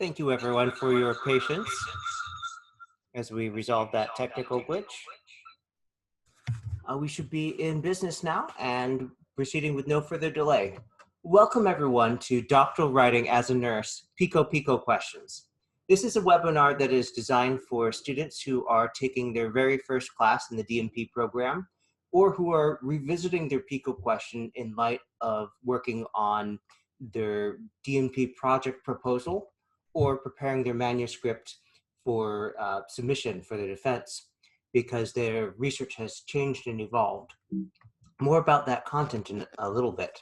Thank you everyone for your patience as we resolve that technical glitch. We should be in business now and proceeding with no further delay. Welcome everyone to Doctoral Writing as a Nurse, PICO PICO questions. This is a webinar that is designed for students who are taking their very first class in the DNP program or who are revisiting their PICO question in light of working on their DNP project proposal or preparing their manuscript for submission for their defense because their research has changed and evolved. More about that content in a little bit.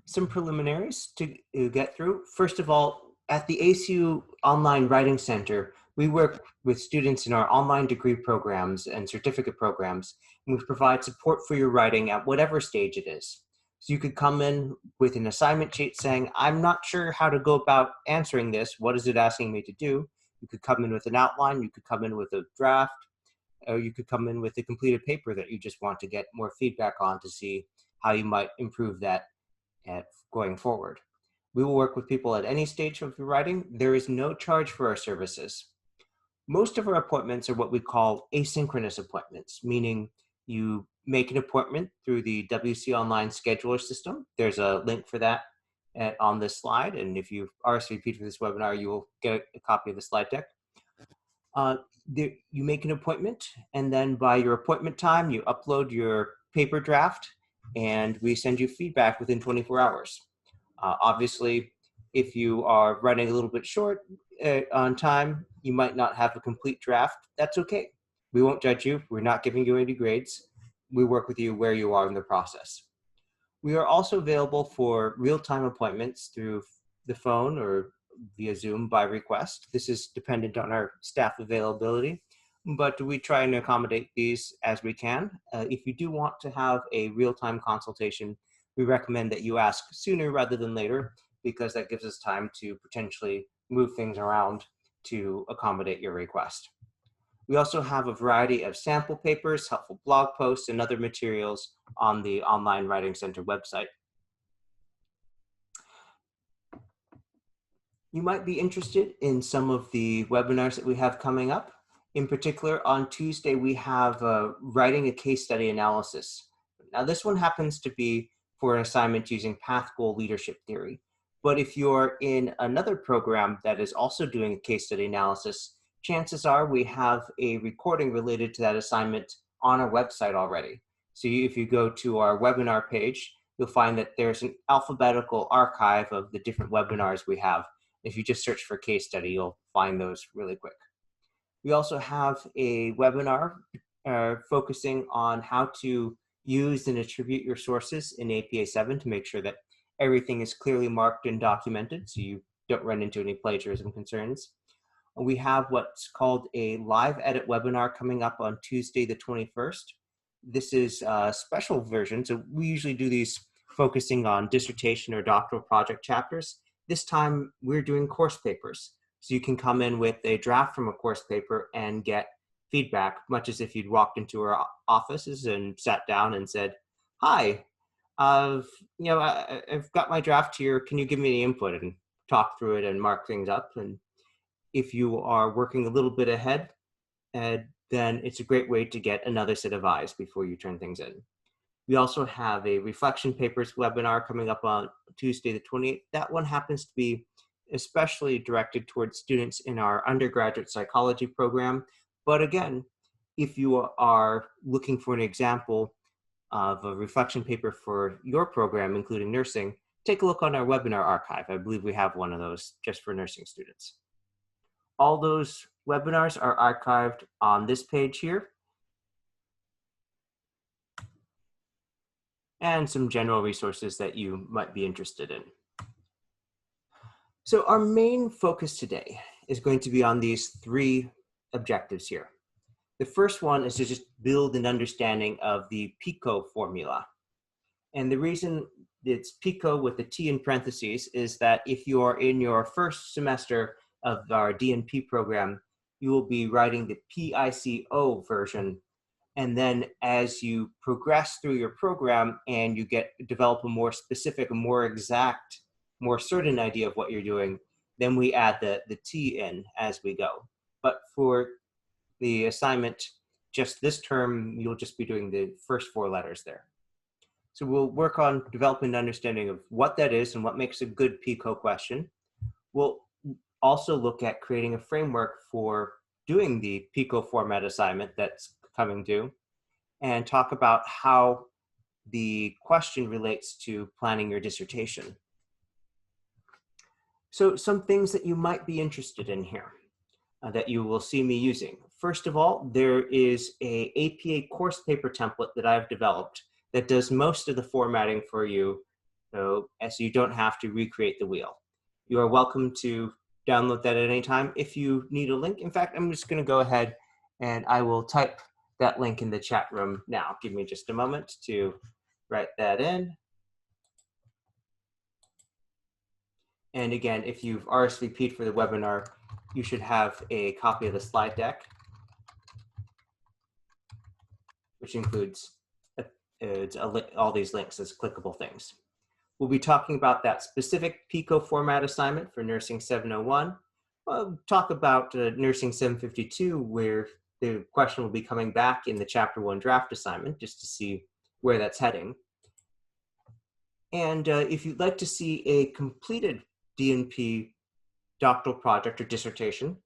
Some preliminaries to get through. First of all, at the ACU Online Writing Center, we work with students in our online degree programs and certificate programs, and we provide support for your writing at whatever stage it is. So you could come in with an assignment sheet saying, I'm not sure how to go about answering this. What is it asking me to do? You could come in with an outline, you could come in with a draft, or you could come in with a completed paper that you just want to get more feedback on to see how you might improve that going forward. We will work with people at any stage of your writing. There is no charge for our services. Most of our appointments are what we call asynchronous appointments, meaning you make an appointment through the WC Online scheduler system. There's a link for that on this slide, and if you RSVP'd for this webinar, you will get a copy of the slide deck. You make an appointment, and then by your appointment time, you upload your paper draft, and we send you feedback within 24 hours. Obviously, if you are running a little bit short on time, you might not have a complete draft. That's okay. We won't judge you. We're not giving you any grades. We work with you where you are in the process. We are also available for real-time appointments through the phone or via Zoom by request. This is dependent on our staff availability, but we try and accommodate these as we can. If you do want to have a real-time consultation, we recommend that you ask sooner rather than later, because that gives us time to potentially move things around to accommodate your request. We also have a variety of sample papers, helpful blog posts, and other materials on the Online Writing Center website. You might be interested in some of the webinars that we have coming up. In particular, on Tuesday, we have writing a case study analysis. Now, this one happens to be for an assignment using path goal leadership theory. But if you're in another program that is also doing a case study analysis, chances are we have a recording related to that assignment on our website already. So if you go to our webinar page, you'll find that there's an alphabetical archive of the different webinars we have. If you just search for case study, you'll find those really quick. We also have a webinar focusing on how to use and attribute your sources in APA 7 to make sure that everything is clearly marked and documented so you don't run into any plagiarism concerns. We have what's called a live edit webinar coming up on Tuesday the 21st. This is a special version, so we usually do these focusing on dissertation or doctoral project chapters. This time we're doing course papers. So you can come in with a draft from a course paper and get feedback, much as if you'd walked into our offices and sat down and said, hi, I've got my draft here. Can you give me any input and talk through it and mark things up? And if you are working a little bit ahead, then it's a great way to get another set of eyes before you turn things in. We also have a reflection papers webinar coming up on Tuesday the 28th. That one happens to be especially directed towards students in our undergraduate psychology program. But again, if you are looking for an example of a reflection paper for your program, including nursing, take a look on our webinar archive. I believe we have one of those just for nursing students. All those webinars are archived on this page here. And some general resources that you might be interested in. So our main focus today is going to be on these three objectives here. The first one is to just build an understanding of the PICO formula. And the reason it's PICO with the T in parentheses is that if you are in your first semester of our DNP program, you will be writing the PICO version And then as you progress through your program and you develop a more specific, more exact, more certain idea of what you're doing, then we add the T in as we go. But for the assignment, just this term, you'll just be doing the first 4 letters there. So we'll work on developing an understanding of what that is and what makes a good PICO question. We'll also look at creating a framework for doing the PICO format assignment that's coming due, and talk about how the question relates to planning your dissertation. So some things that you might be interested in here that you will see me using. First of all, there is a APA course paper template that I've developed that does most of the formatting for you, so you don't have to recreate the wheel. You are welcome to download that at any time if you need a link. In fact, I'm just going to go ahead and I will type that link in the chat room now. Give me just a moment to write that in. And again, if you've RSVP'd for the webinar, you should have a copy of the slide deck, which includes all these links as clickable things. We'll be talking about that specific PICO format assignment for Nursing 701. We'll talk about Nursing 752, where the question will be coming back in the Chapter 1 draft assignment, just to see where that's heading. And if you'd like to see a completed DNP doctoral project or dissertation,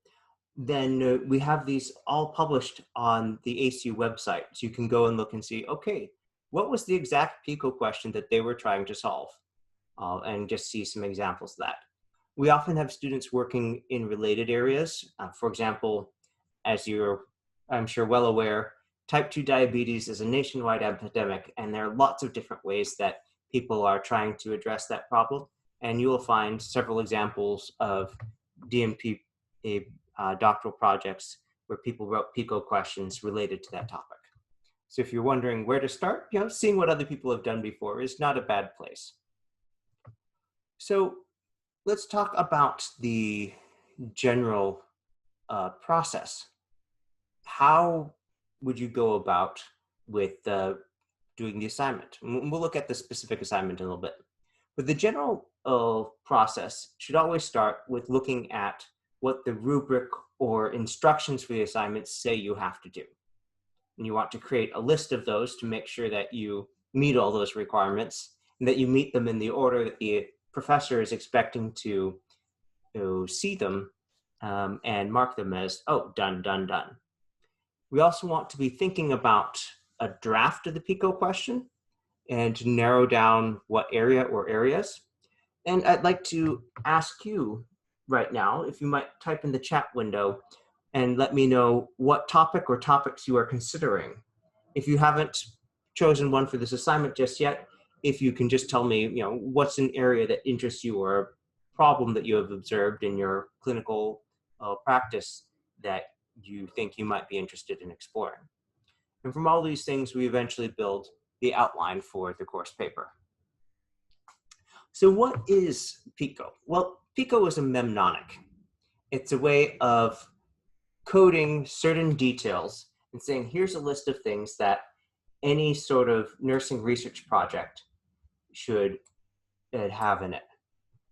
then we have these all published on the ACU website. So you can go and look and see, okay, what was the exact PICO question that they were trying to solve? And just see some examples of that. We often have students working in related areas. For example, as you're, I'm sure, well aware, type 2 diabetes is a nationwide epidemic, and there are lots of different ways that people are trying to address that problem. And you will find several examples of DNP doctoral projects where people wrote PICO questions related to that topic. So if you're wondering where to start, seeing what other people have done before is not a bad place. So let's talk about the general process. How would you go about with doing the assignment? And we'll look at the specific assignment in a little bit. But the general process should always start with looking at what the rubric or instructions for the assignments say you have to do. And you want to create a list of those to make sure that you meet all those requirements and that you meet them in the order that the professor is expecting to see them and mark them as, oh, done, done, done. We also want to be thinking about a draft of the PICO question and to narrow down what area or areas. And I'd like to ask you right now, if you might type in the chat window and let me know what topic or topics you are considering. If you haven't chosen one for this assignment just yet, if you can just tell me, what's an area that interests you or a problem that you have observed in your clinical practice that you think you might be interested in exploring. And from all these things, we eventually build the outline for the course paper. So what is PICO? Well, PICO is a mnemonic. It's a way of coding certain details and saying, here's a list of things that any sort of nursing research project should have in it.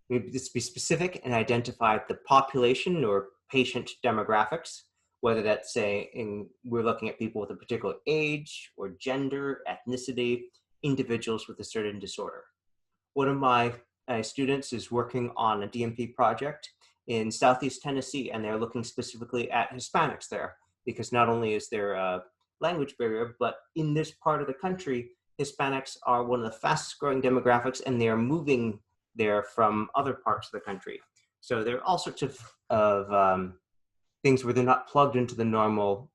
Maybe this be specific and identify the population or patient demographics, whether that's we're looking at people with a particular age or gender, ethnicity, individuals with a certain disorder. One of my students is working on a DNP project in Southeast Tennessee, and they're looking specifically at Hispanics there, because not only is there a language barrier, but in this part of the country, Hispanics are one of the fastest growing demographics, and they are moving there from other parts of the country. So there are all sorts of things where they're not plugged into the normal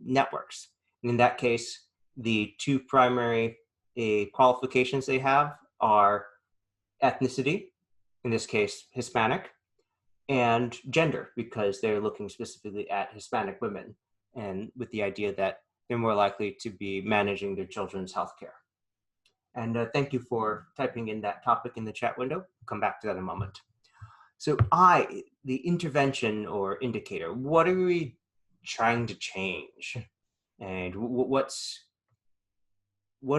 networks. And in that case, the two primary qualifications they have are ethnicity, in this case, Hispanic, and gender, because they're looking specifically at Hispanic women, and with the idea that they're more likely to be managing their children's health care. And thank you for typing in that topic in the chat window. I'll come back to that in a moment. So the intervention or indicator, what are we trying to change? and what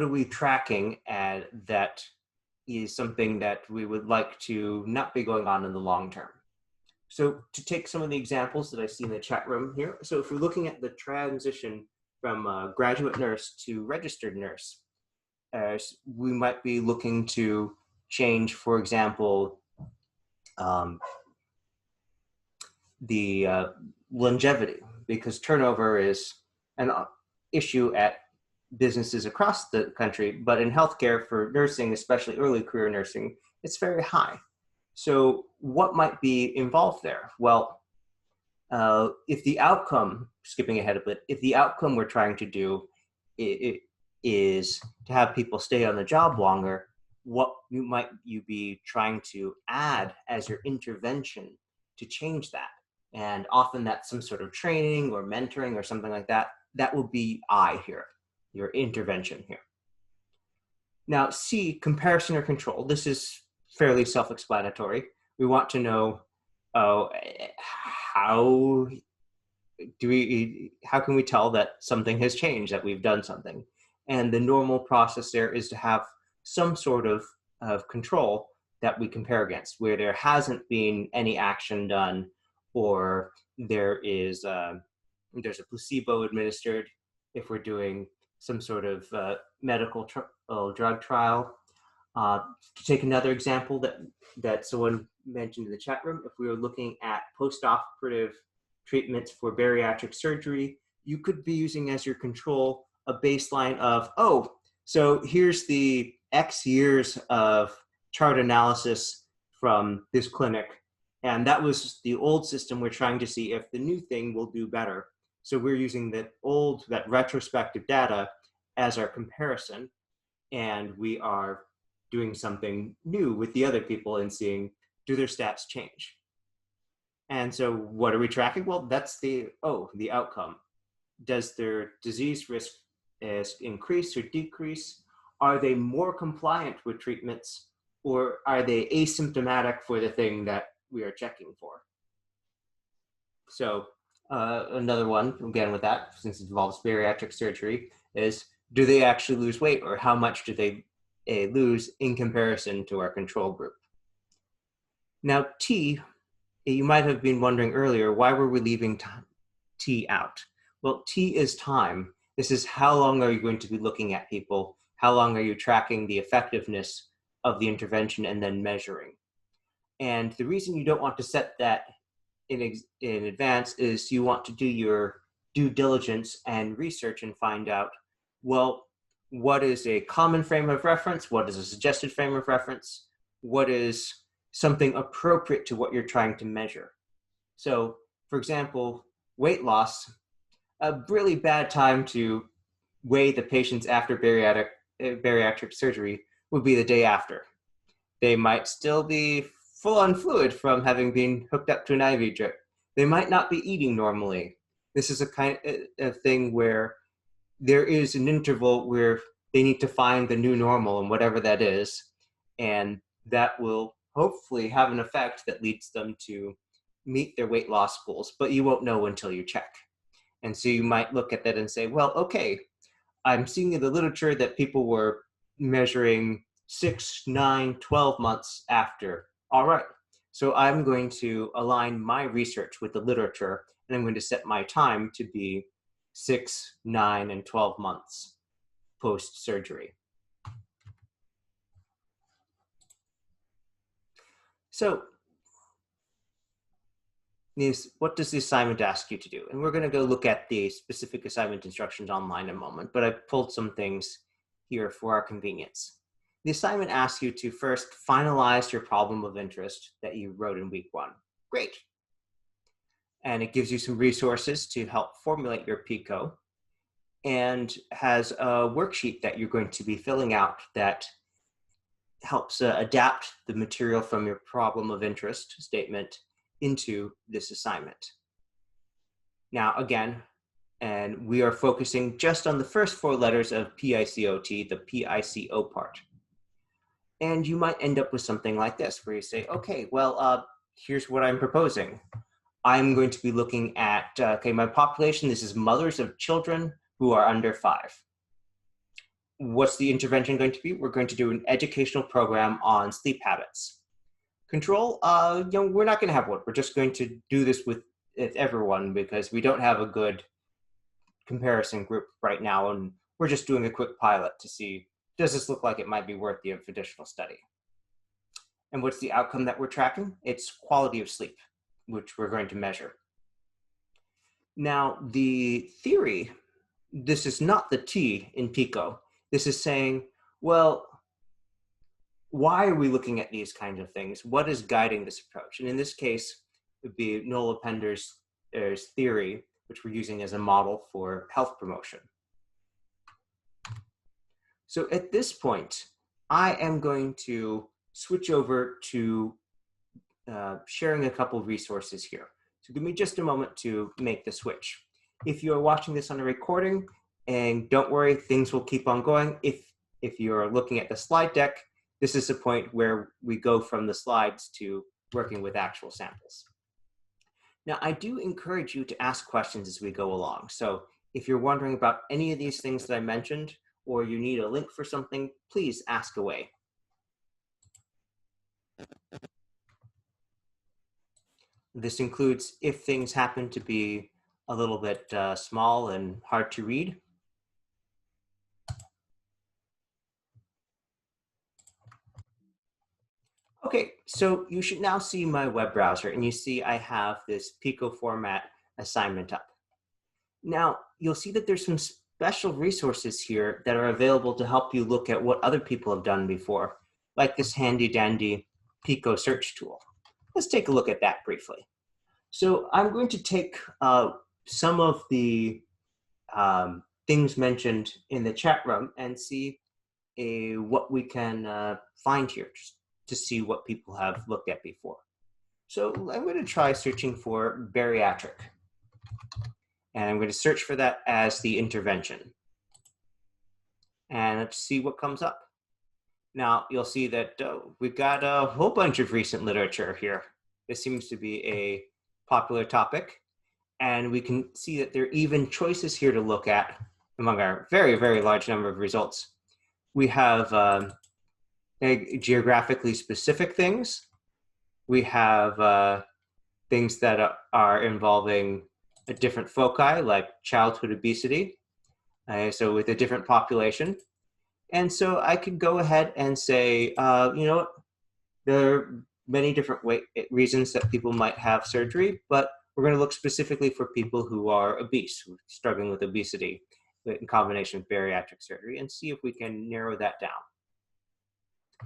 are we tracking and that is something that we would like to not be going on in the long term. So to take some of the examples that I see in the chat room here, so if we're looking at the transition from graduate nurse to registered nurse, we might be looking to change, for example, the longevity, because turnover is an issue at businesses across the country, but in healthcare for nursing, especially early career nursing, it's very high. So what might be involved there? Well, if the outcome, skipping ahead a bit, if the outcome we're trying to do is to have people stay on the job longer, what might you be trying to add as your intervention to change that? And often that's some sort of training or mentoring or something like that. That will be I here, your intervention here. Now C, comparison or control. This is fairly self-explanatory. We want to know how can we tell that something has changed, that we've done something? And the normal process there is to have some sort of control that we compare against, where there hasn't been any action done, or there's a placebo administered if we're doing some sort of medical drug trial. To take another example that someone mentioned in the chat room, if we were looking at post-operative treatments for bariatric surgery, you could be using as your control a baseline of, oh, so here's the X years of chart analysis from this clinic, and that was the old system. We're trying to see if the new thing will do better. So we're using that retrospective data as our comparison, and we are doing something new with the other people and seeing, do their stats change? And so what are we tracking? Well, that's the outcome. Does their disease risk increase or decrease? Are they more compliant with treatments, or are they asymptomatic for the thing that we are checking for? So another one, again with that, since it involves bariatric surgery, is do they actually lose weight, or how much do they lose in comparison to our control group? Now T, you might have been wondering earlier, why were we leaving T out? Well, T is time. This is how long are you going to be looking at people? How long are you tracking the effectiveness of the intervention and then measuring? And the reason you don't want to set that in advance is you want to do your due diligence and research and find out, well, what is a common frame of reference? What is a suggested frame of reference? What is something appropriate to what you're trying to measure? So, for example, weight loss, a really bad time to weigh the patients after bariatric surgery would be the day after. They might still be full on fluid from having been hooked up to an IV drip. They might not be eating normally. This is a kind of thing where there is an interval where they need to find the new normal, and whatever that is, and that will hopefully have an effect that leads them to meet their weight loss goals, but you won't know until you check. And so you might look at that and say, well, okay, I'm seeing in the literature that people were measuring 6, 9, 12 months after. All right, so I'm going to align my research with the literature, and I'm going to set my time to be 6, 9, and 12 months post-surgery. So what does the assignment ask you to do? And we're going to go look at the specific assignment instructions online in a moment, but I've pulled some things here for our convenience. The assignment asks you to first finalize your problem of interest that you wrote in week 1. Great. And it gives you some resources to help formulate your PICO, and has a worksheet that you're going to be filling out that helps adapt the material from your problem of interest statement into this assignment. Now, again, and we are focusing just on the first 4 letters of PICOT, the PICO part. And you might end up with something like this, where you say, okay, well, here's what I'm proposing. I'm going to be looking at, okay, my population, this is mothers of children who are under 5. What's the intervention going to be? We're going to do an educational program on sleep habits. Control, we're not going to have one. We're just going to do this with everyone because we don't have a good comparison group right now, and we're just doing a quick pilot to see, does this look like it might be worthy of additional study? And what's the outcome that we're tracking? It's quality of sleep, which we're going to measure. Now, the theory, this is not the T in PICO. This is saying, well, why are we looking at these kinds of things? What is guiding this approach? And in this case, it would be Nola Pender's theory, which we're using as a model for health promotion. So at this point, I am going to switch over to sharing a couple of resources here. So give me just a moment to make the switch. If you're watching this on a recording, and don't worry, things will keep on going. If you're looking at the slide deck, this is the point where we go from the slides to working with actual samples. Now, I do encourage you to ask questions as we go along. So if you're wondering about any of these things that I mentioned, or you need a link for something, please ask away. This includes if things happen to be a little bit small and hard to read. Okay, so you should now see my web browser, and you see I have this PICO format assignment up. Now, you'll see that there's some special resources here that are available to help you look at what other people have done before, like this handy dandy PICO search tool. Let's take a look at that briefly. So I'm going to take some of the things mentioned in the chat room and see what we can find here, just to see what people have looked at before. So I'm going to try searching for bariatric. And I'm going to search for that as the intervention. And let's see what comes up. Now, you'll see that we've got a whole bunch of recent literature here. This seems to be a popular topic. And we can see that there are even choices here to look at among our very, very large number of results. We have geographically specific things. We have things that are involving a different foci, like childhood obesity, so with a different population. And so I could go ahead and say, you know what, there are many different reasons that people might have surgery, but we're going to look specifically for people who are obese, who are struggling with obesity in combination with bariatric surgery, and see if we can narrow that down.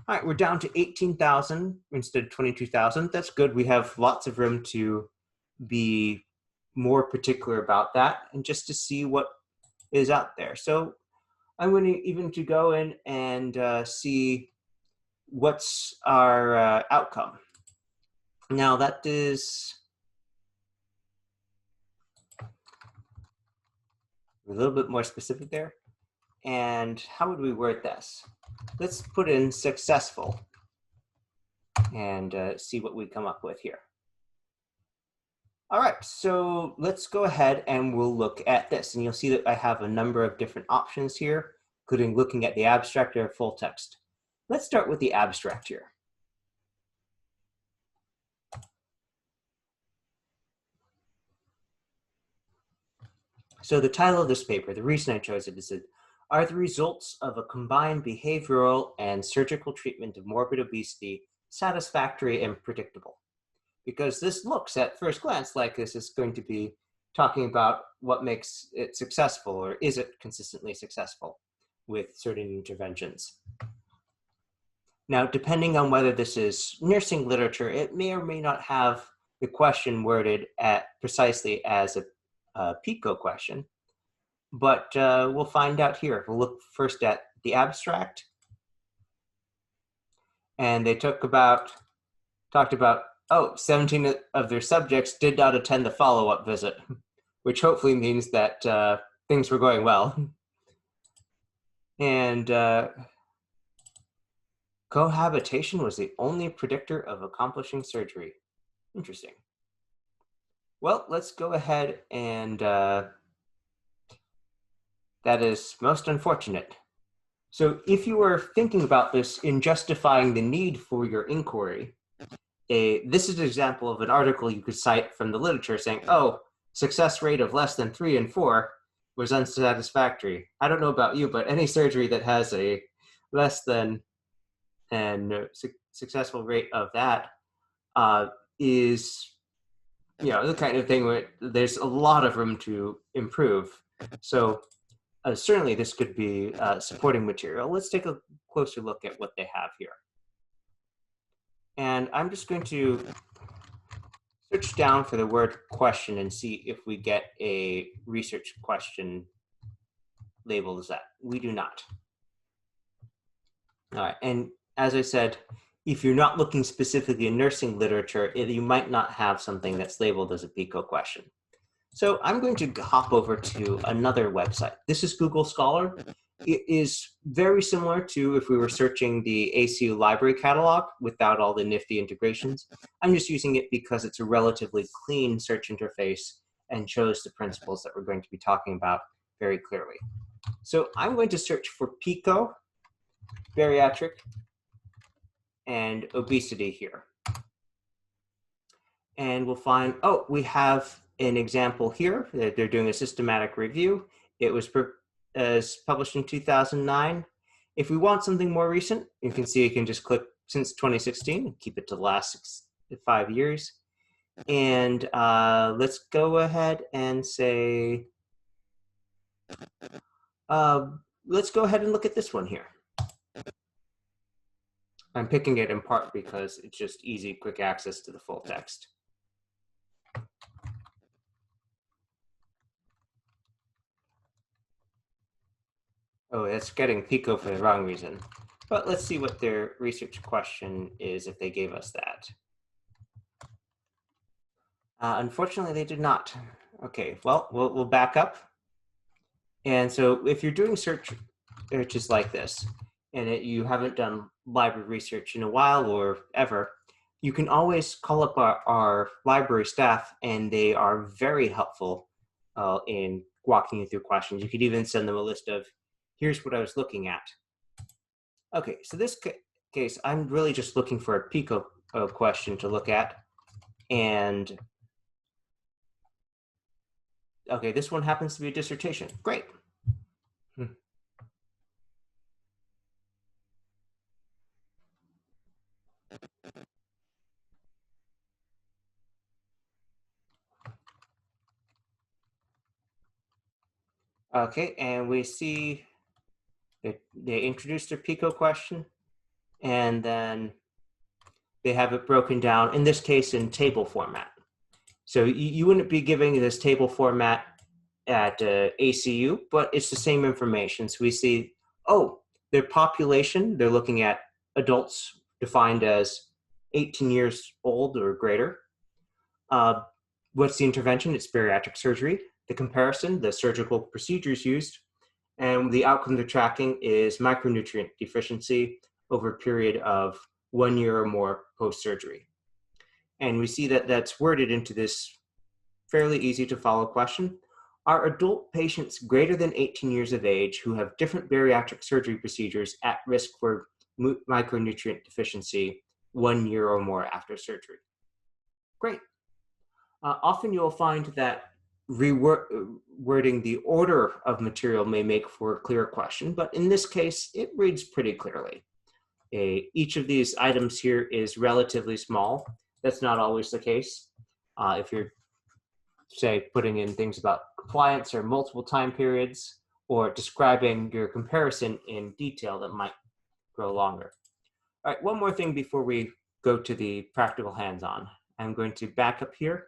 All right, we're down to 18,000 instead of 22,000. That's good. We have lots of room to be more particular about that and just to see what is out there. So I'm going to even to go in and see what's our outcome. Now that is a little bit more specific there. And how would we word this? Let's put in successful and see what we come up with here. All right, so let's go ahead and we'll look at this. And you'll see that I have a number of different options here, including looking at the abstract or full text. Let's start with the abstract here. So the title of this paper, the reason I chose it is that, are the results of a combined behavioral and surgical treatment of morbid obesity satisfactory and predictable? Because this looks at first glance like this is going to be talking about what makes it successful, or is it consistently successful with certain interventions. Now, depending on whether this is nursing literature, it may or may not have the question worded at precisely as a PICO question, but we'll find out here. We'll look first at the abstract, and they talked about, 17 of their subjects did not attend the follow-up visit, which hopefully means that things were going well. And cohabitation was the only predictor of accomplishing surgery. Interesting. Well, let's go ahead and That is most unfortunate. So if you are thinking about this in justifying the need for your inquiry, this is an example of an article you could cite from the literature saying, oh, success rate of less than 3 and 4 was unsatisfactory. I don't know about you, but any surgery that has a less than successful rate of that is, the kind of thing where there's a lot of room to improve. So certainly this could be supporting material. Let's take a closer look at what they have here. And I'm just going to search down for the word question and see if we get a research question labeled as that. We do not. All right, and as I said, if you're not looking specifically in nursing literature, you might not have something that's labeled as a PICO question. So I'm going to hop over to another website. This is Google Scholar. It is very similar to if we were searching the ACU library catalog without all the nifty integrations. I'm just using it because it's a relatively clean search interface and shows the principles that we're going to be talking about very clearly. So I'm going to search for PICO, bariatric, and obesity here. And we'll find, oh, we have an example here that they're doing a systematic review. It was published in 2009. If we want something more recent, you can see you can just click since 2016 and keep it to the last 5 years. And let's go ahead and say, let's go ahead and look at this one here. I'm picking it in part because it's just easy, quick access to the full text. Oh, it's getting PICO for the wrong reason. But let's see what their research question is if they gave us that. Unfortunately, they did not. Okay, well, we'll back up. And so if you're doing searches like this, and you haven't done library research in a while or ever, you can always call up our library staff, and they are very helpful in walking you through questions. You could even send them a list of, here's what I was looking at. Okay, so this case, I'm really just looking for a PICO question to look at. And okay, this one happens to be a dissertation. Great. Okay, and we see that they introduced their PICO question, and then they have it broken down, in this case, in table format. So you wouldn't be giving this table format at ACU, but it's the same information. So we see, oh, their population, they're looking at adults defined as 18 years old or greater. What's the intervention? It's bariatric surgery. The comparison, the surgical procedures used, and the outcome they're tracking is micronutrient deficiency over a period of 1 year or more post-surgery. And we see that that's worded into this fairly easy to follow question. Are adult patients greater than 18 years of age who have different bariatric surgery procedures at risk for micronutrient deficiency 1 year or more after surgery? Great. Often you'll find that rewording the order of material may make for a clearer question, but in this case, it reads pretty clearly. Each of these items here is relatively small. That's not always the case. If you're, say, putting in things about compliance or multiple time periods, or describing your comparison in detail, that might grow longer. All right, one more thing before we go to the practical hands-on. I'm going to back up here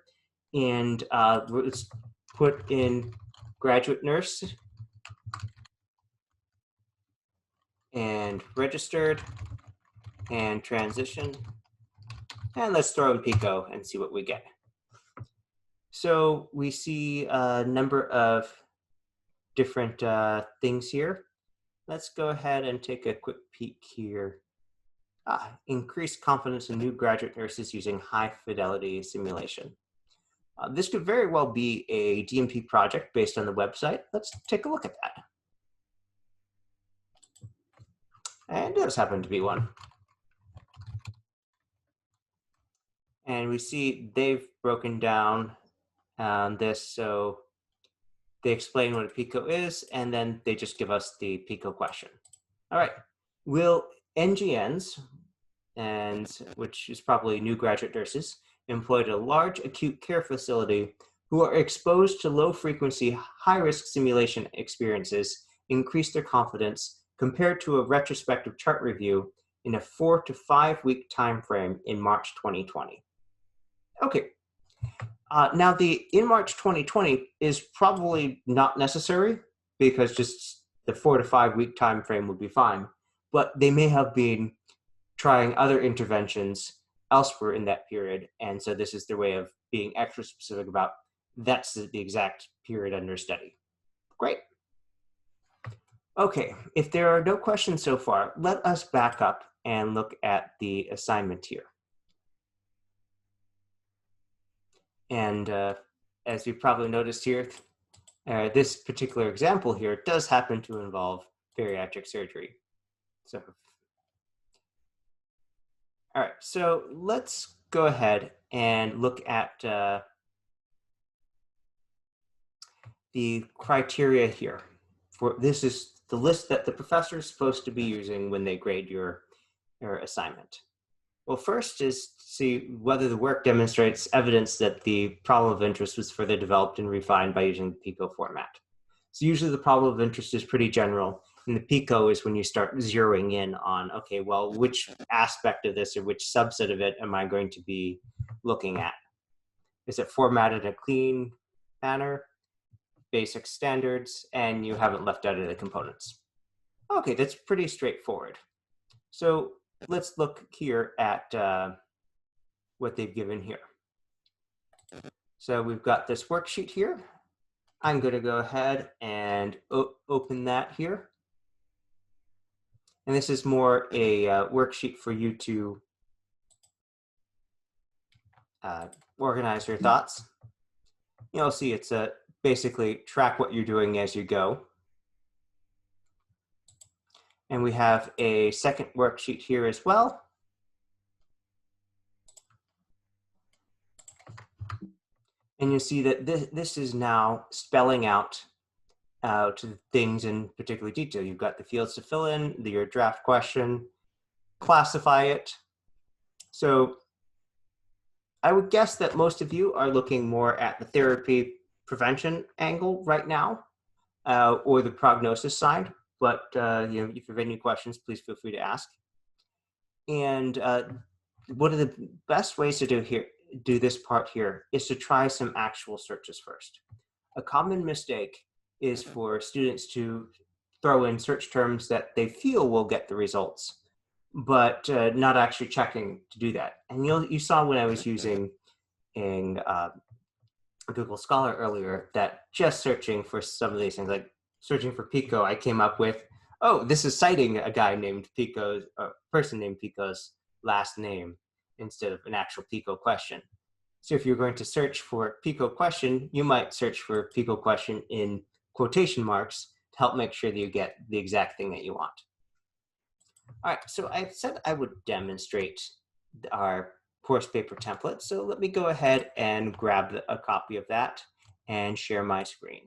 and let's put in graduate nurse and registered and transition, and let's throw in PICO and see what we get. So we see a number of different things here. Let's go ahead and take a quick peek here. Increase confidence in new graduate nurses using high fidelity simulation. This could very well be a DNP project based on the website. Let's take a look at that. And it does happen to be one. And we see they've broken down this, so they explain what a PICO is, and then they just give us the PICO question. All right, will NGNs, and which is probably new graduate nurses, employed at a large acute care facility who are exposed to low frequency, high risk simulation experiences increase their confidence compared to a retrospective chart review in a 4 to 5 week time frame in March 2020. Okay, now the in March 2020 is probably not necessary because just the 4 to 5 week time frame would be fine, but they may have been trying other interventions elsewhere in that period, and so this is their way of being extra specific about that's the exact period under study. Great. Okay, if there are no questions so far, let us back up and look at the assignment here. And as you've probably noticed here, this particular example here does happen to involve bariatric surgery. So, all right, so let's go ahead and look at the criteria here. This is the list that the professor is supposed to be using when they grade your assignment. Well, first is see whether the work demonstrates evidence that the problem of interest was further developed and refined by using the PICO format. So usually the problem of interest is pretty general, and the PICO is when you start zeroing in on, okay, well, which aspect of this or which subset of it am I going to be looking at? Is it formatted in a clean manner, basic standards, and you haven't left out any components? Okay, that's pretty straightforward. So let's look here at what they've given here. So we've got this worksheet here. I'm going to go ahead and open that here. And this is more a worksheet for you to organize your thoughts. You'll see it's basically track what you're doing as you go. And we have a second worksheet here as well. And you'll see that this is now spelling out things in particular detail. You've got the fields to fill in, your draft question, classify it. So I would guess that most of you are looking more at the therapy prevention angle right now, or the prognosis side. But if you have any questions, please feel free to ask. And one of the best ways to do this part here is to try some actual searches first. A common mistake is for students to throw in search terms that they feel will get the results, but not actually checking to do that. And you saw when I was using in Google Scholar earlier that just searching for some of these things, like searching for PICO, I came up with, oh, this is citing a guy named PICO's, a person named PICO's last name instead of an actual PICO question. So if you're going to search for PICO question, you might search for PICO question in quotation marks to help make sure that you get the exact thing that you want. All right, so I said I would demonstrate our course paper template. So let me go ahead and grab a copy of that and share my screen.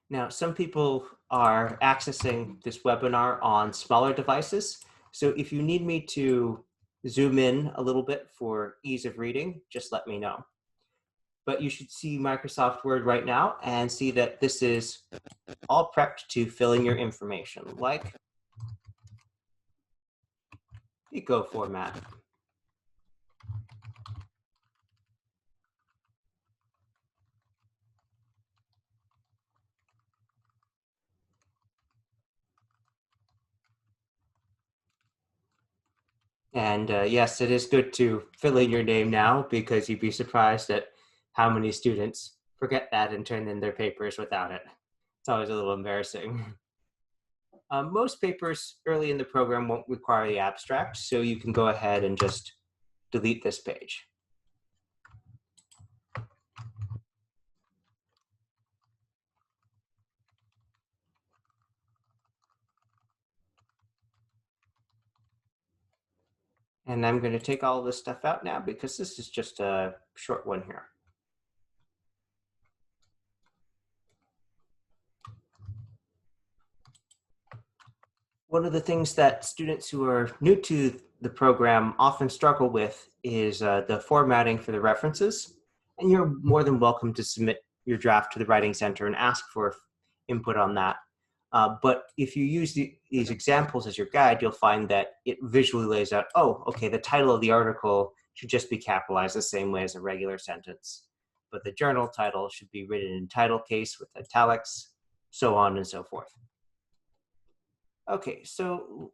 Now, some people are accessing this webinar on smaller devices. So if you need me to zoom in a little bit for ease of reading, just let me know. But you should see Microsoft Word right now and see that this is all prepped to fill in your information, like PICO format. And yes, it is good to fill in your name now because you'd be surprised at how many students forget that and turn in their papers without it. It's always a little embarrassing. Most papers early in the program won't require the abstract, so you can go ahead and just delete this page. And I'm going to take all of this stuff out now because this is just a short one here. One of the things that students who are new to the program often struggle with is the formatting for the references. And you're more than welcome to submit your draft to the Writing Center and ask for input on that. But if you use these examples as your guide, you'll find that it visually lays out, oh, okay, the title of the article should just be capitalized the same way as a regular sentence. But the journal title should be written in title case with italics, so on and so forth. Okay, so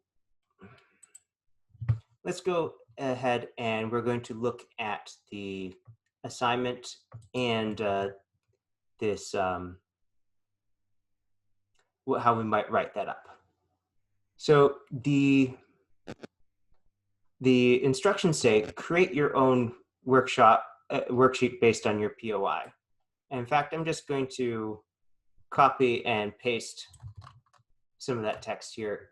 let's go ahead and we're going to look at the assignment and this, how we might write that up. So the instructions say create your own worksheet based on your POI. And in fact, I'm just going to copy and paste some of that text here.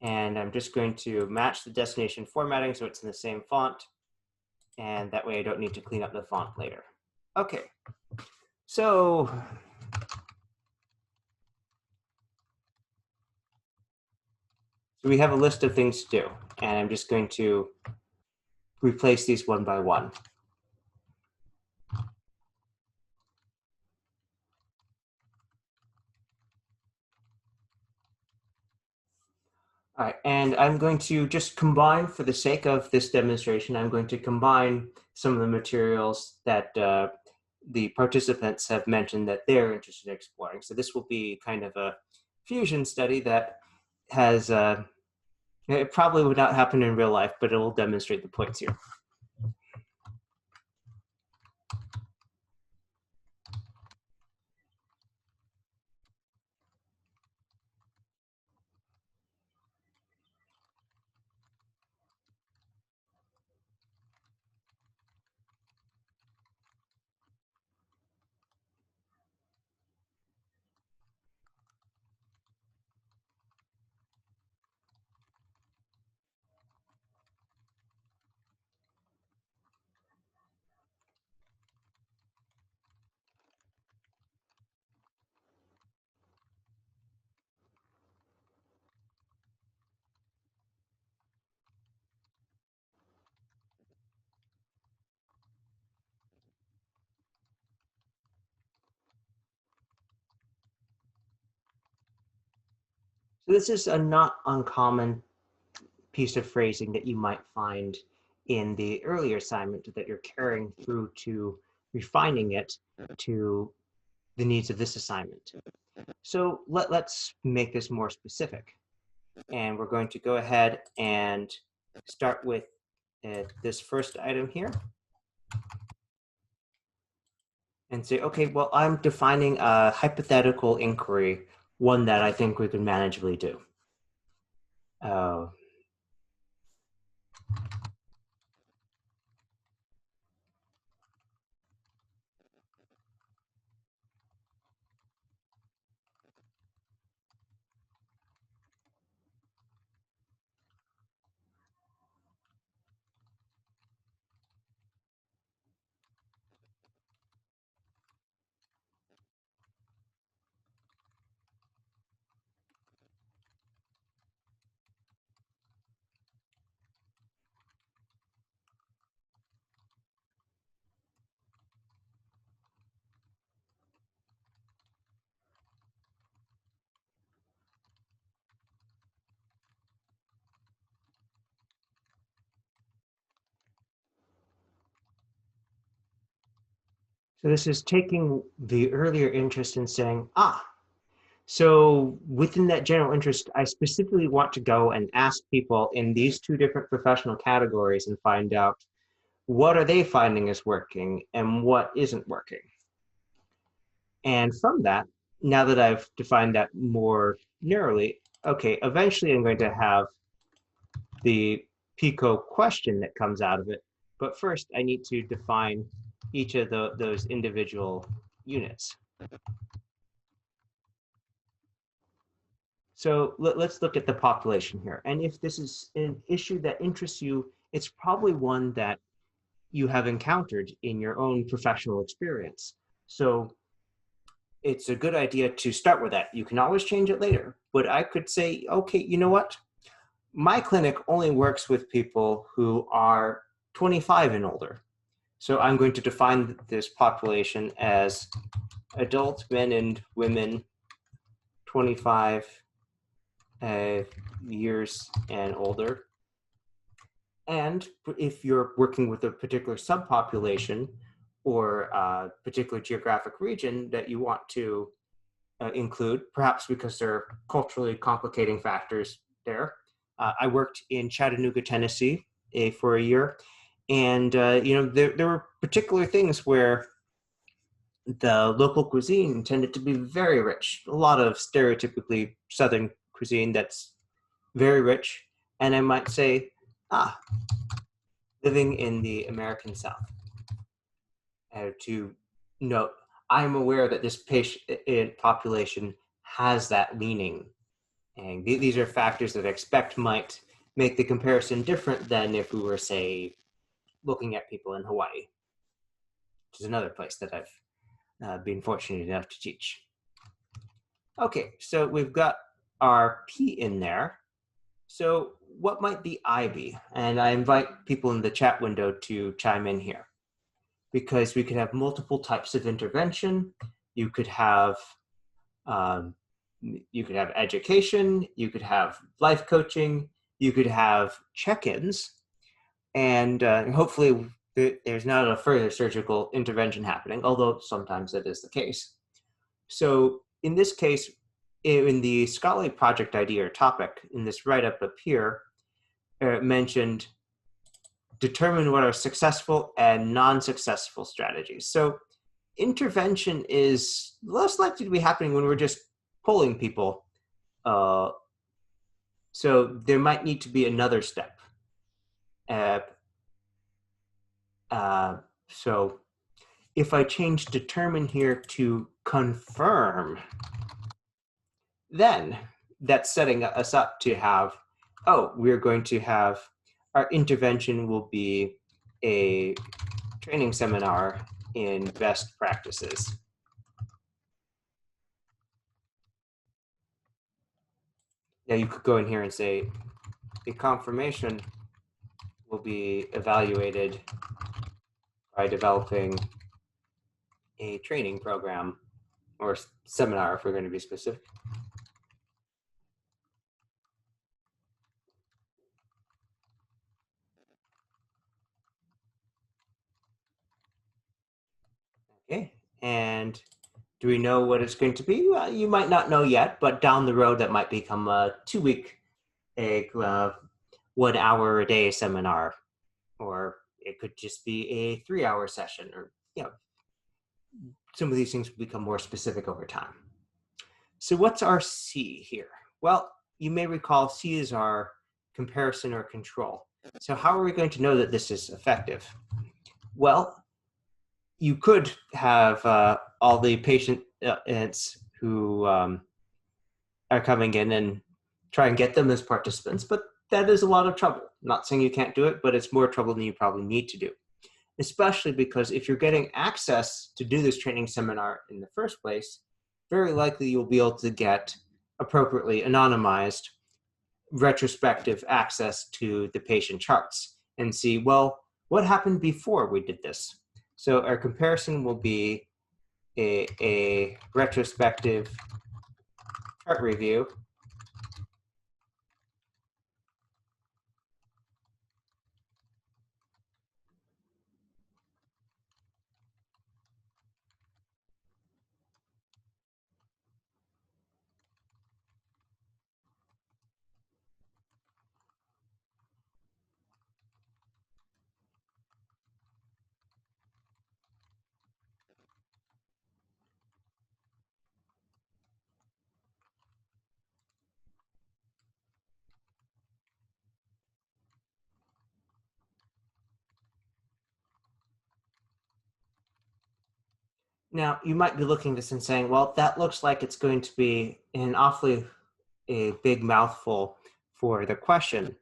And I'm just going to match the destination formatting so it's in the same font. And that way I don't need to clean up the font later. Okay, so we have a list of things to do, and I'm just going to replace these one by one. All right, and I'm going to just combine, for the sake of this demonstration, I'm going to combine some of the materials that the participants have mentioned that they're interested in exploring. So this will be kind of a fusion study that has, it probably would not happen in real life, but it will demonstrate the points here. So this is a not uncommon piece of phrasing that you might find in the earlier assignment that you're carrying through to refining it to the needs of this assignment. So let's make this more specific. And we're going to go ahead and start with this first item here. And say, okay, well, I'm defining a hypothetical inquiry, one that I think we can manageably do. So this is taking the earlier interest and saying, so within that general interest, I specifically want to go and ask people in these two different professional categories and find out what are they finding is working and what isn't working. And from that, now that I've defined that more narrowly, okay, eventually I'm going to have the PICO question that comes out of it. But first, I need to define each of those individual units. So let's look at the population here. And if this is an issue that interests you, it's probably one that you have encountered in your own professional experience. So it's a good idea to start with that. You can always change it later. But I could say, okay, you know what? My clinic only works with people who are 25 and older. So I'm going to define this population as adult men and women 25 years and older. And if you're working with a particular subpopulation or a particular geographic region that you want to include, perhaps because there are culturally complicating factors there. I worked in Chattanooga, Tennessee for a year. And, there were particular things where the local cuisine tended to be very rich, a lot of stereotypically Southern cuisine that's very rich. And I might say, living in the American South. To note, I'm aware that this patient population has that leaning. And these are factors that I expect might make the comparison different than if we were, say, looking at people in Hawaii, which is another place that I've been fortunate enough to teach. Okay, so we've got our P in there. So what might the I be? And I invite people in the chat window to chime in here, because we could have multiple types of intervention. You could have education, you could have life coaching, you could have check-ins, and hopefully there's not a further surgical intervention happening, although sometimes that is the case. So in this case, in the scholarly project idea or topic, in this write-up up here, mentioned determine what are successful and non-successful strategies. So intervention is less likely to be happening when we're just polling people. So there might need to be another step. So if I change determine here to confirm, then that's setting us up to have, we're going to have, our intervention will be a training seminar in best practices. Now you could go in here and say the confirmation will be evaluated by developing a training program or seminar if we're going to be specific. Okay, and do we know what it's going to be? Well, you might not know yet, but down the road that might become a 2-week, 1 hour a day seminar, or it could just be a 3-hour session, or some of these things will become more specific over time. So what's our C here? Well, you may recall C is our comparison or control. So how are we going to know that this is effective? Well, you could have all the patients who are coming in and try and get them as participants, but that is a lot of trouble. I'm not saying you can't do it, but it's more trouble than you probably need to do, especially because if you're getting access to do this training seminar in the first place, very likely you'll be able to get appropriately anonymized retrospective access to the patient charts and see, well, what happened before we did this? So our comparison will be a retrospective chart review. Now, you might be looking at this and saying, well, that looks like it's going to be an awfully a big mouthful for the question.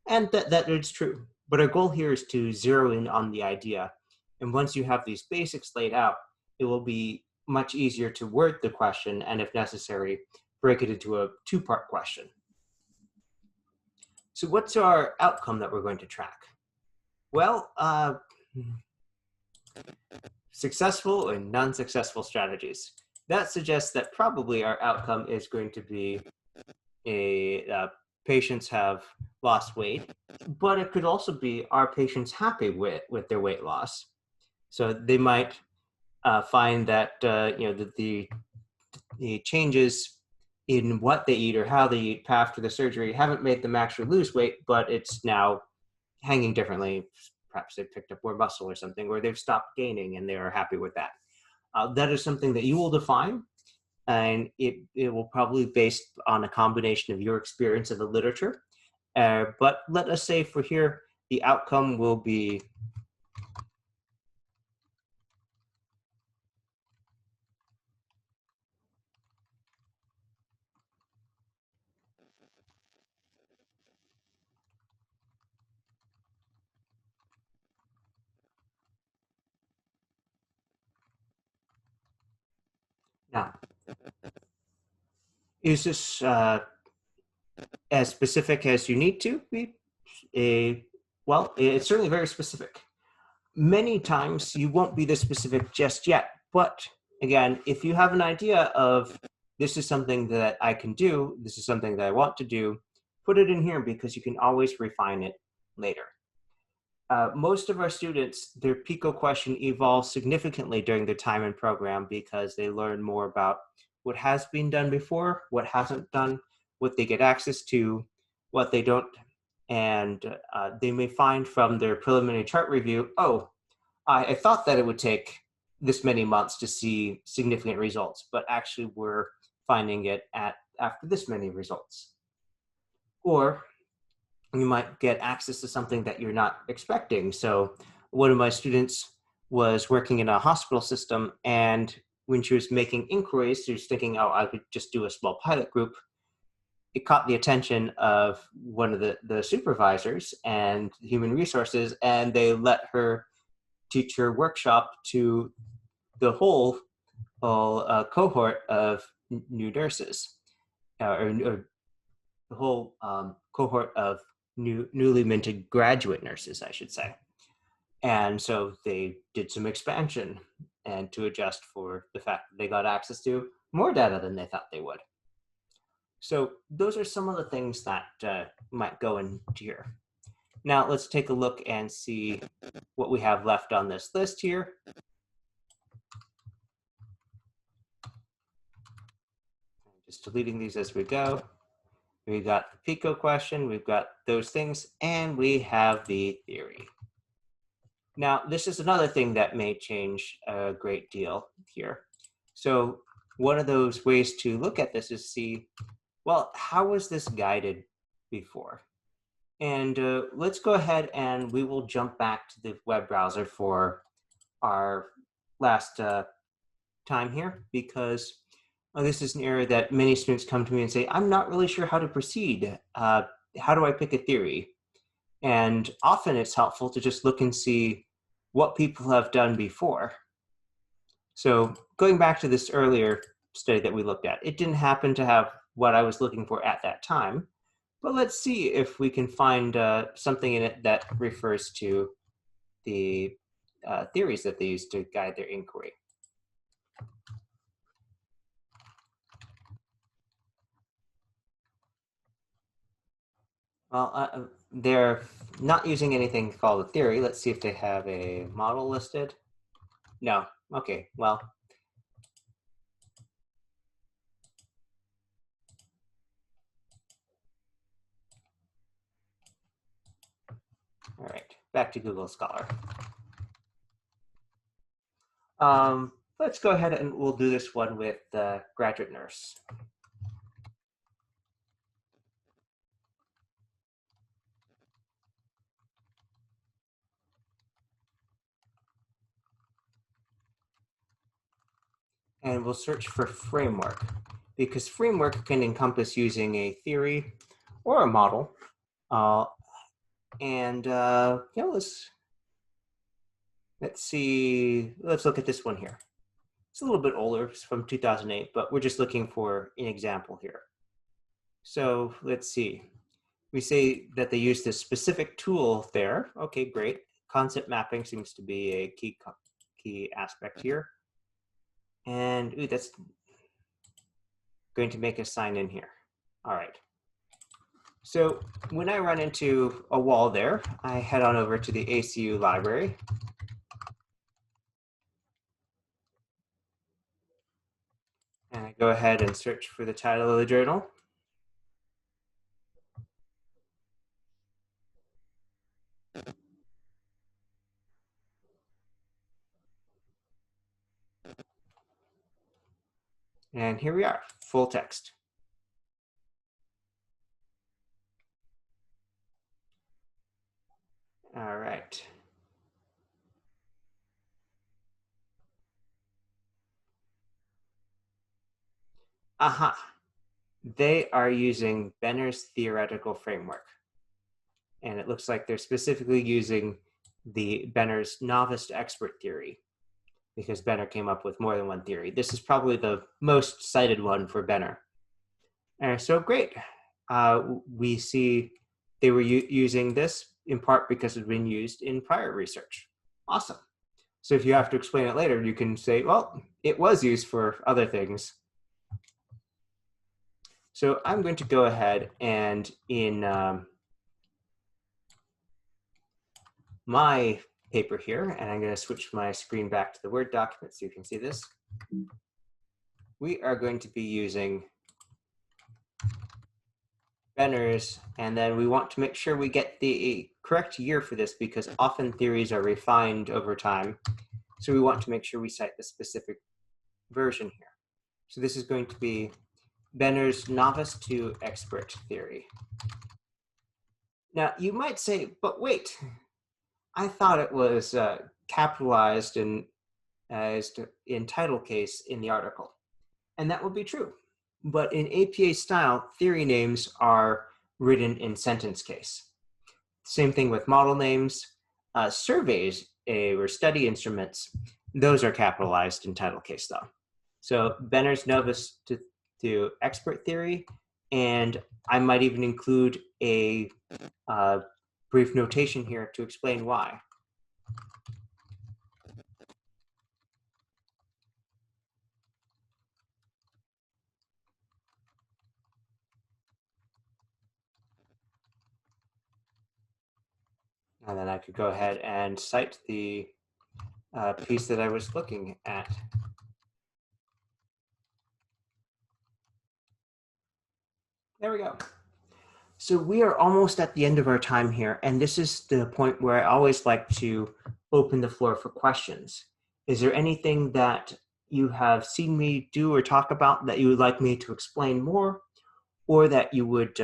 And that is true. But our goal here is to zero in on the idea. And once you have these basics laid out, it will be much easier to word the question and, if necessary, break it into a two-part question. So what's our outcome that we're going to track? Well, successful and non-successful strategies. That suggests that probably our outcome is going to be patients have lost weight, but it could also be, are patients happy with their weight loss? So they might find that the changes in what they eat or how they eat after the surgery haven't made them actually lose weight, but it's now hanging differently. Perhaps they picked up more muscle or something, or they've stopped gaining and they are happy with that. That is something that you will define, and it will probably be based on a combination of your experience of the literature. But let us say for here, the outcome will be now. Is this as specific as you need to be? Well, it's certainly very specific. Many times you won't be this specific just yet, but again, if you have an idea of this is something that I can do, this is something that I want to do, put it in here because you can always refine it later. Most of our students, their PICO question evolves significantly during their time in program because they learn more about what has been done before, what hasn't done, what they get access to, what they don't. And they may find from their preliminary chart review, oh, I thought that it would take this many months to see significant results, but actually we're finding it after this many results. Or you might get access to something that you're not expecting. So one of my students was working in a hospital system, and when she was making inquiries, she was thinking, oh, I could just do a small pilot group. It caught the attention of one of the supervisors and human resources, and they let her teach her workshop to the whole cohort of new nurses, or the whole cohort of newly minted graduate nurses, I should say. And so they did some expansion and to adjust for the fact that they got access to more data than they thought they would. So those are some of the things that might go into here. Now let's take a look and see what we have left on this list here. Just deleting these as we go. We've got the PICO question, we've got those things, and we have the theory. Now, this is another thing that may change a great deal here. So one of those ways to look at this is see, well, how was this guided before? And let's go ahead and we will jump back to the web browser for our last time here, because this is an area that many students come to me and say, I'm not really sure how to proceed. How do I pick a theory? And often it's helpful to just look and see what people have done before. So going back to this earlier study that we looked at, it didn't happen to have what I was looking for at that time, but let's see if we can find something in it that refers to the theories that they use to guide their inquiry. Well, they're not using anything called a theory. Let's see if they have a model listed. No. Okay, well. All right, back to Google Scholar. Let's go ahead and we'll do this one with graduate nurse. and we'll search for framework, because framework can encompass using a theory or a model. Let's see, let's look at this one here. It's a little bit older, it's from 2008, but we're just looking for an example here. So let's see. We say that they use this specific tool there. Okay, great. Concept mapping seems to be a key aspect here. And that's going to make us sign in here. All right. So when I run into a wall there, I head on over to the ACU library. And I go ahead and search for the title of the journal. And here we are, full text. All right. Aha. They are using Benner's theoretical framework. And it looks like they're specifically using the Benner's novice to expert theory, because Benner came up with more than one theory. This is probably the most cited one for Benner. And so great. We see they were using this in part because it's been used in prior research. Awesome. So if you have to explain it later, you can say, well, it was used for other things. So I'm going to go ahead and in my paper here, and I'm going to switch my screen back to the Word document so you can see this. We are going to be using Benner's, and then we want to make sure we get the correct year for this, because often theories are refined over time. So we want to make sure we cite the specific version here. So this is going to be Benner's novice to expert theory. Now you might say, but wait, I thought it was capitalized as in title case in the article. And that would be true. But in APA style, theory names are written in sentence case. Same thing with model names. Surveys or study instruments, those are capitalized in title case though. So Benner's novice to expert theory, and I might even include a brief notation here to explain why. And then I could go ahead and cite the piece that I was looking at. There we go. So we are almost at the end of our time here, and this is the point where I always like to open the floor for questions. Is there anything that you have seen me do or talk about that you would like me to explain more, or that you would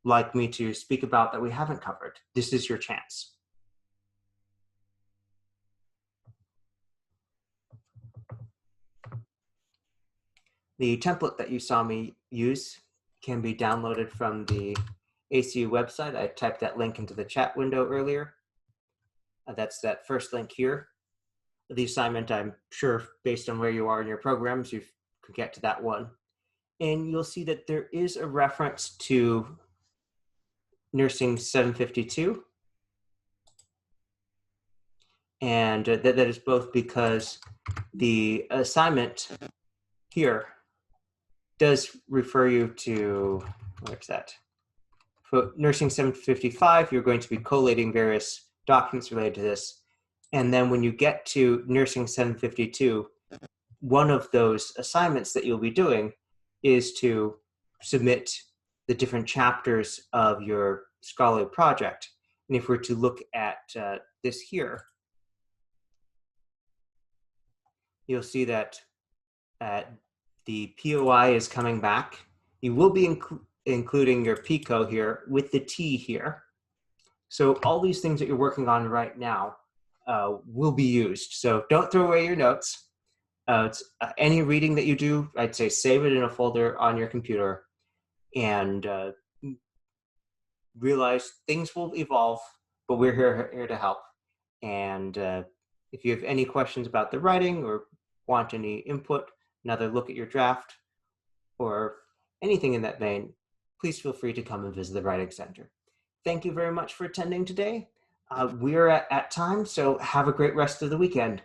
like me to speak about that we haven't covered? This is your chance. The template that you saw me use can be downloaded from the ACU website. I typed that link into the chat window earlier. That's that first link here. The assignment, I'm sure, based on where you are in your programs, you can get to that one. And you'll see that there is a reference to Nursing 752. And that is both because the assignment here does refer you to, where's that? For Nursing 755, you're going to be collating various documents related to this. And then when you get to Nursing 752, one of those assignments that you'll be doing is to submit the different chapters of your scholarly project. And if we're to look at this here, you'll see that the POI is coming back. You will be including your PICO here with the T here. So all these things that you're working on right now will be used. So don't throw away your notes. Any reading that you do, I'd say save it in a folder on your computer, and realize things will evolve, but we're here to help. And if you have any questions about the writing or want any input, another look at your draft, or anything in that vein, please feel free to come and visit the Writing Center. Thank you very much for attending today. We're at time, so have a great rest of the weekend.